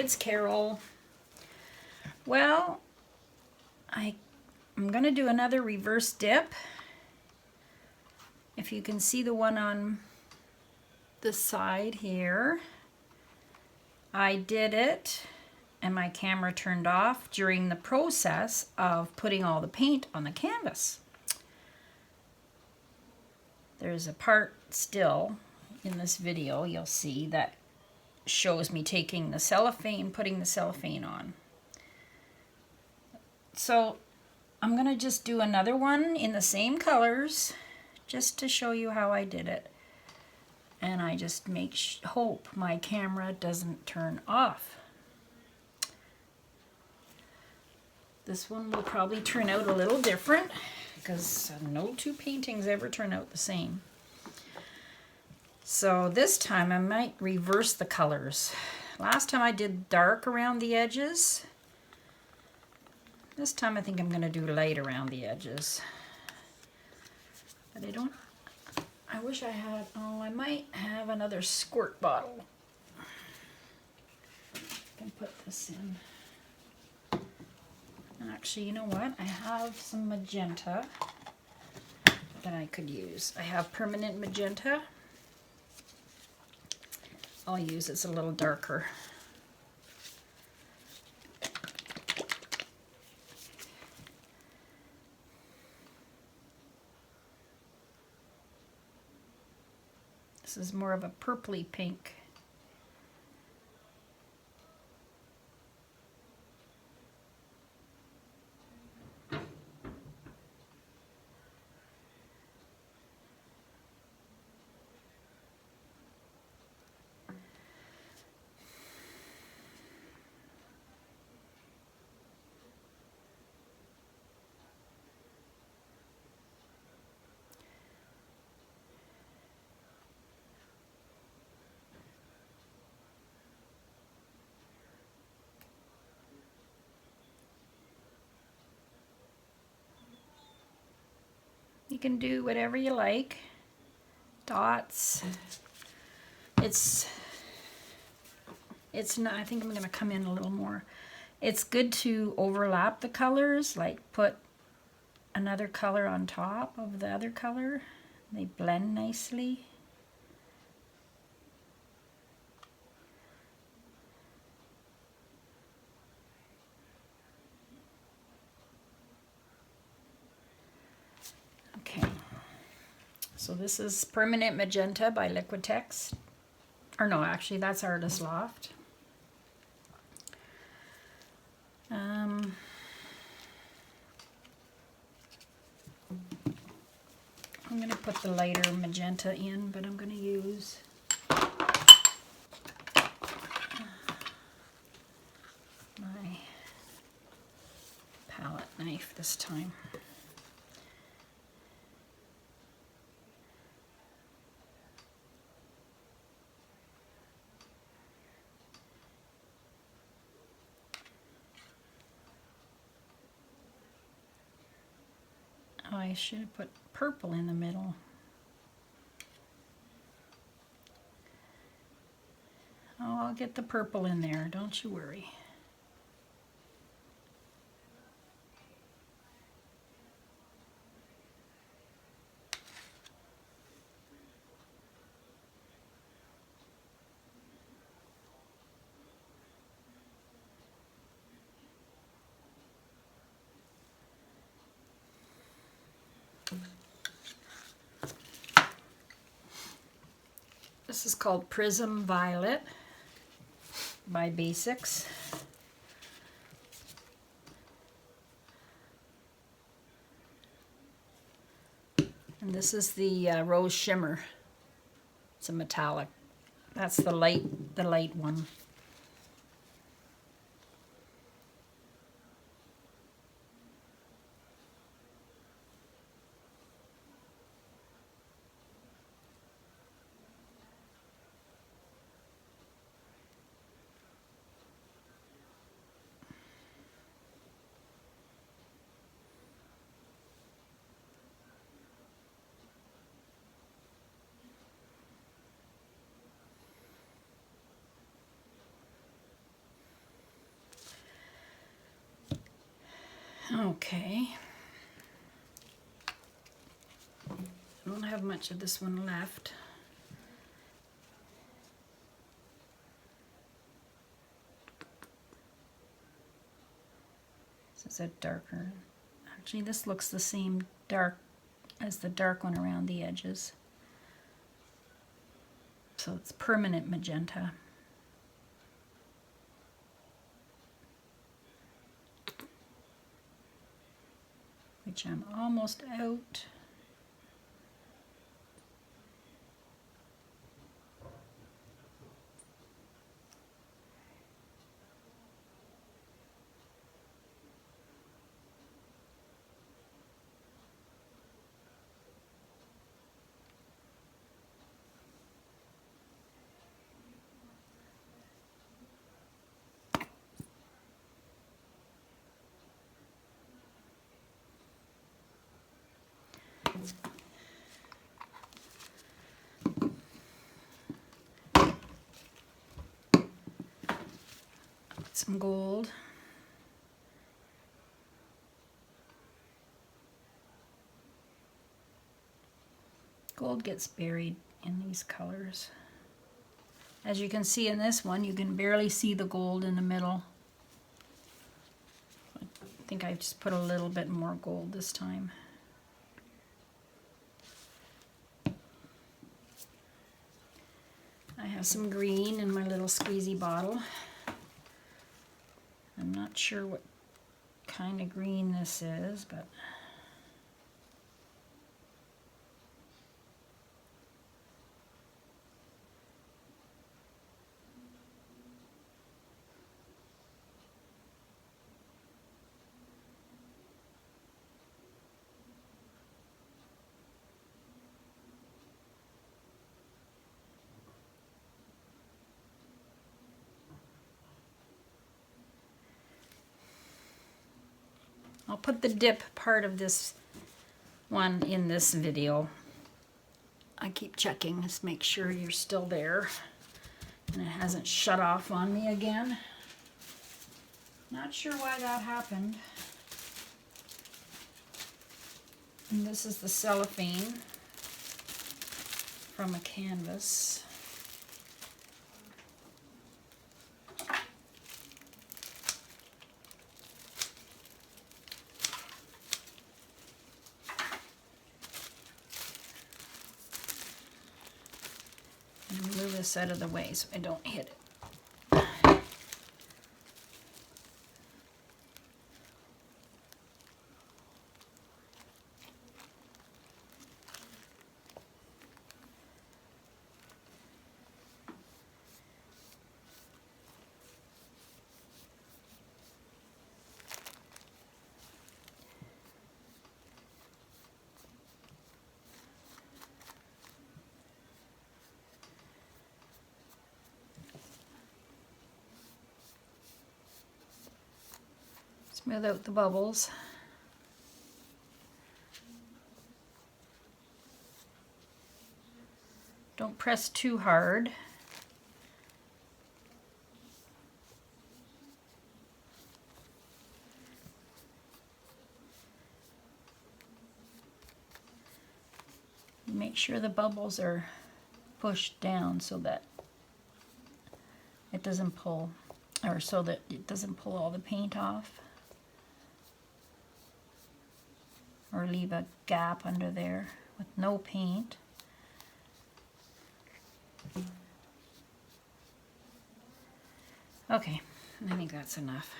it's Carole. Well, I'm going to do another reverse dip. If you can see the one on the side here, I did it and my camera turned off during the process of putting all the paint on the canvas. There's a part still in this video you'll see that shows me taking the cellophane, putting the cellophane on. So I'm going to just do another one in the same colors just to show you how I did it. And I just hope my camera doesn't turn off. This one will probably turn out a little different because no two paintings ever turn out the same. So this time I might reverse the colors. Last time I did dark around the edges. This time I think I'm going to do light around the edges. But I wish I had, I might have another squirt bottle. I can put this in. Actually, you know what? I have some magenta that I could use. I have permanent magenta. I'll use it's a little darker. This is more of a purpley pink. You can do whatever you like. Dots. It's not, I think I'm going to come in a little more. It's good to overlap the colors, like put another color on top of the other color. They blend nicely. So this is Permanent Magenta by Liquitex. Or no, actually that's Artist Loft. I'm going to put the lighter magenta in, but I'm going to use my palette knife this time. I should have put purple in the middle. Oh, I'll get the purple in there, don't you worry. This is called Prism Violet by Basics. And this is the Rose Shimmer. It's a metallic. That's the light one. Okay. I don't have much of this one left. This is a darker. Actually, this looks the same dark as the dark one around the edges. So it's permanent magenta. Which I'm almost out. Some gold. Gold gets buried in these colors. As you can see in this one, you can barely see the gold in the middle. I think I just put a little bit more gold this time. I have some green in my little squeezy bottle. I'm not sure what kind of green this is, but I'll put the dip part of this one in this video. I keep checking, just make sure you're still there and it hasn't shut off on me again. Not sure why that happened. And this is the cellophane from a canvas. Move this out of the way so I don't hit it. Smooth out the bubbles. Don't press too hard. Make sure the bubbles are pushed down so that it doesn't pull, or so that it doesn't pull all the paint off. Or leave a gap under there with no paint. Okay, I think that's enough.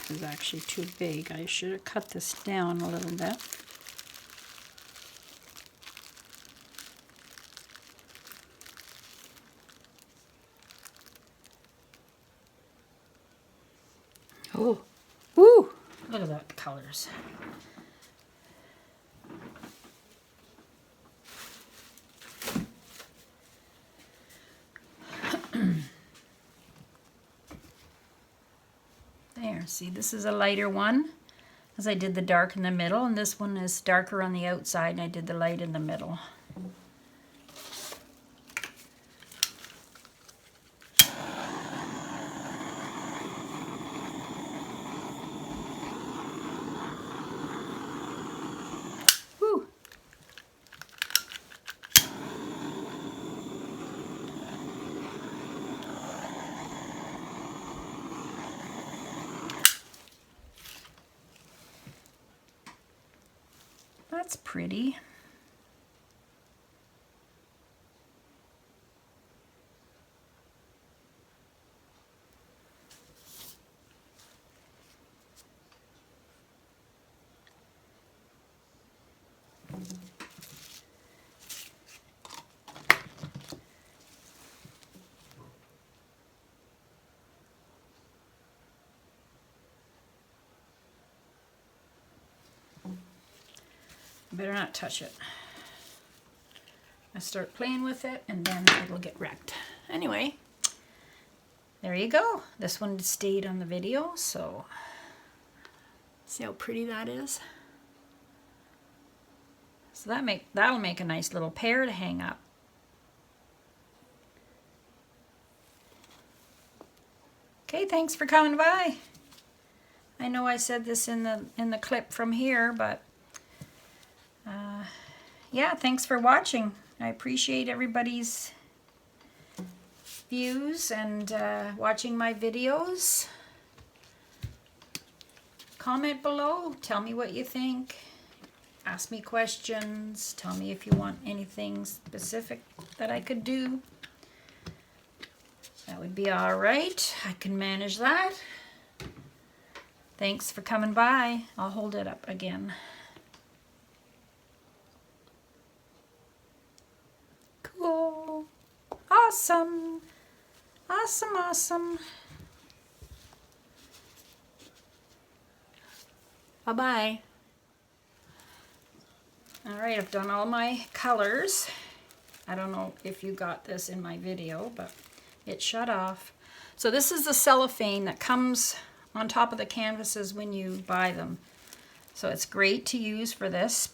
This is actually too big. I should have cut this down a little bit. Oh, woo! Look at that colors. there. See, this is a lighter one, as I did the dark in the middle, and this one is darker on the outside, and I did the light in the middle. Woo! That's pretty. Better not touch it. I start playing with it and then it'll get wrecked. Anyway, there you go. This one stayed on the video, so see how pretty that is? So that'll make a nice little pair to hang up. Okay, thanks for coming by. I know I said this in the clip from here, but yeah, thanks for watching. I appreciate everybody's views and watching my videos. Comment below, tell me what you think. Ask me questions. Tell me if you want anything specific that I could do. That would be all right. I can manage that. Thanks for coming by. I'll hold it up again. Cool. Awesome. Awesome, awesome. Bye-bye. All right, I've done all my colors. I don't know if you got this in my video, but it shut off. So this is the cellophane that comes on top of the canvases when you buy them. So it's great to use for this.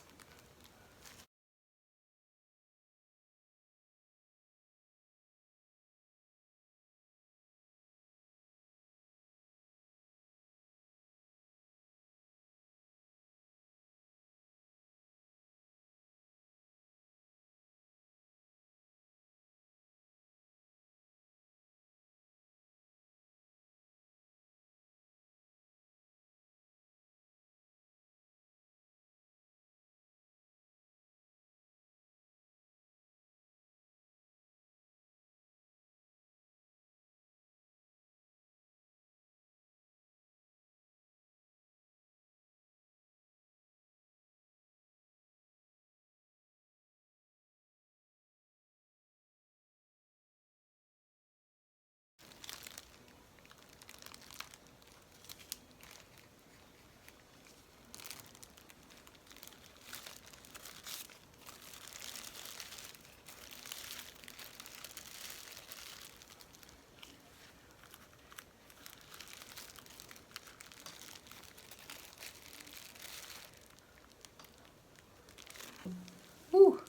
Ooh.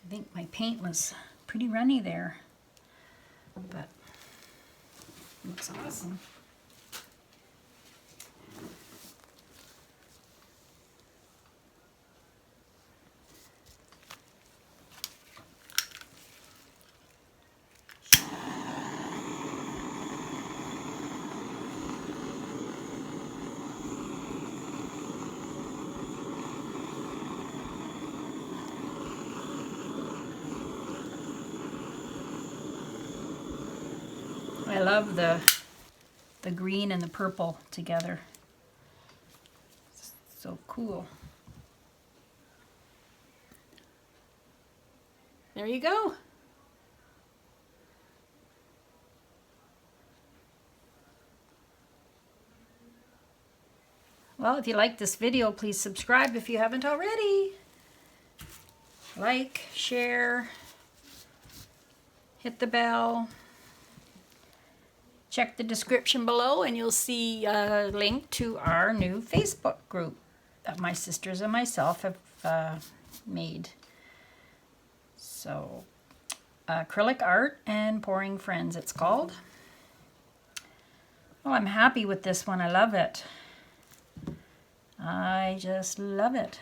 I think my paint was pretty runny there, but looks awesome. I love the green and the purple together. It's so cool. There you go. Well, if you like this video, please subscribe if you haven't already. Like, share, hit the bell. check the description below and you'll see a link to our new Facebook group that my sisters and myself have made. So, Acrylic Art and Pouring Friends, it's called. Well, I'm happy with this one. I love it. I just love it.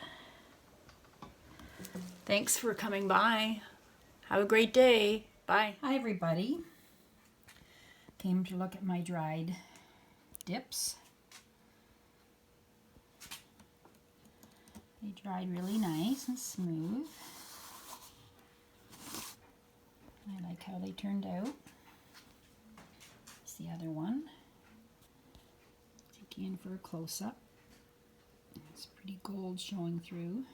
Thanks for coming by. Have a great day. Bye. Hi, everybody. Came to look at my dried dips. They dried really nice and smooth. I like how they turned out. It's the other one. Take you in for a close-up. It's pretty gold showing through.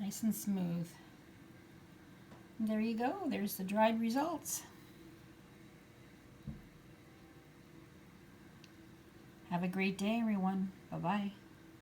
Nice and smooth. And there you go. There's the dried results. Have a great day, everyone. Bye-bye.